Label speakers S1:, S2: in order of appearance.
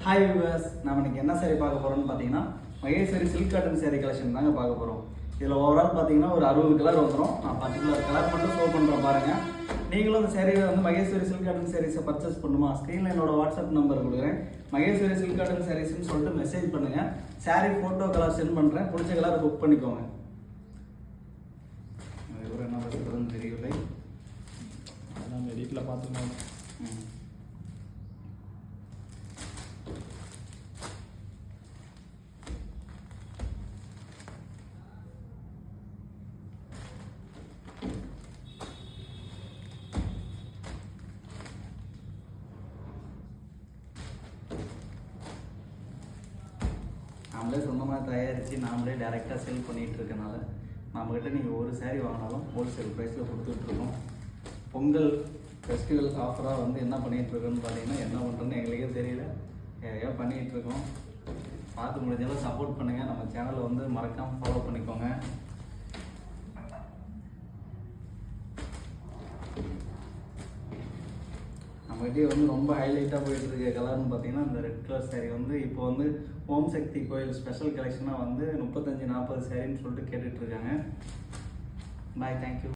S1: Hi viewers, நம்ம இன்னைக்கு என்ன saree பார்க்க போகிறோம்னு பார்த்தீங்கன்னா Maheswari silk cotton saree collection தாங்க பார்க்க போகிறோம். இதில் ஓவரால் பார்த்தீங்கன்னா ஒரு 60 கலர் வந்துடும். நான் பர்டிகுலர் கலர் மட்டும் ஷோ பண்ணுறேன் பாருங்கள். நீங்களும் அந்த சேரீயை வந்து மகேஸ்வரி சில்க் காட்டன் சாரீஸை பர்ச்சேஸ் பண்ணுமா, ஸ்க்ரீனில் என்னோட வாட்ஸ்அப் நம்பர் கொடுக்குறேன். மகேஸ்வரி சில்க் காட்டன் சாரீஸ்ன்னு சொல்லிட்டு மெசேஜ் பண்ணுங்கள். saree ஃபோட்டோ கலர் சென்ட் பண்ணுறேன். பிடிச்ச கலரை புக் பண்ணிக்கோங்க. இவர் என்ன பண்ணுறதுன்னு தெரியவில்லை.
S2: அதான் எடிட்டில் பார்த்துக்கணும்.
S1: நாமளே சொந்தமாக தயாரித்து நாமளே டேரெக்டாக சேல் பண்ணிகிட்டு இருக்கனால நம்மக்கிட்ட நீங்கள் ஒரு saree வாங்கினாலும் ஹோல்சேல் ப்ரைஸில் கொடுத்துட்ருக்கோம். பொங்கல் ஃபெஸ்டிவல் ஆஃபராக வந்து என்ன பண்ணிகிட்ருக்கோன்னு பார்த்தீங்கன்னா, என்ன பண்ணுறோன்னு எங்களுக்கே தெரியல, நிறையா பண்ணிகிட்ருக்கோம். பார்த்து முடிஞ்சாலும் சப்போர்ட் பண்ணுங்கள். நம்ம சேனலை வந்து மறக்காமல் ஃபாலோ பண்ணிக்கோங்க. நம்மகிட்டே வந்து ரொம்ப ஹைலைட்டாக போயிட்டு இருக்க கலர்னு பார்த்தீங்கன்னா, இந்த ரெட் கலர் saree வந்து இப்போ வந்து ஓம் சக்தி கோயில் ஸ்பெஷல் கலெக்ஷனாக வந்து 35-40 சாரின்னு சொல்லிட்டு கேட்டுட்ருக்காங்க. பாய், தேங்க்யூ.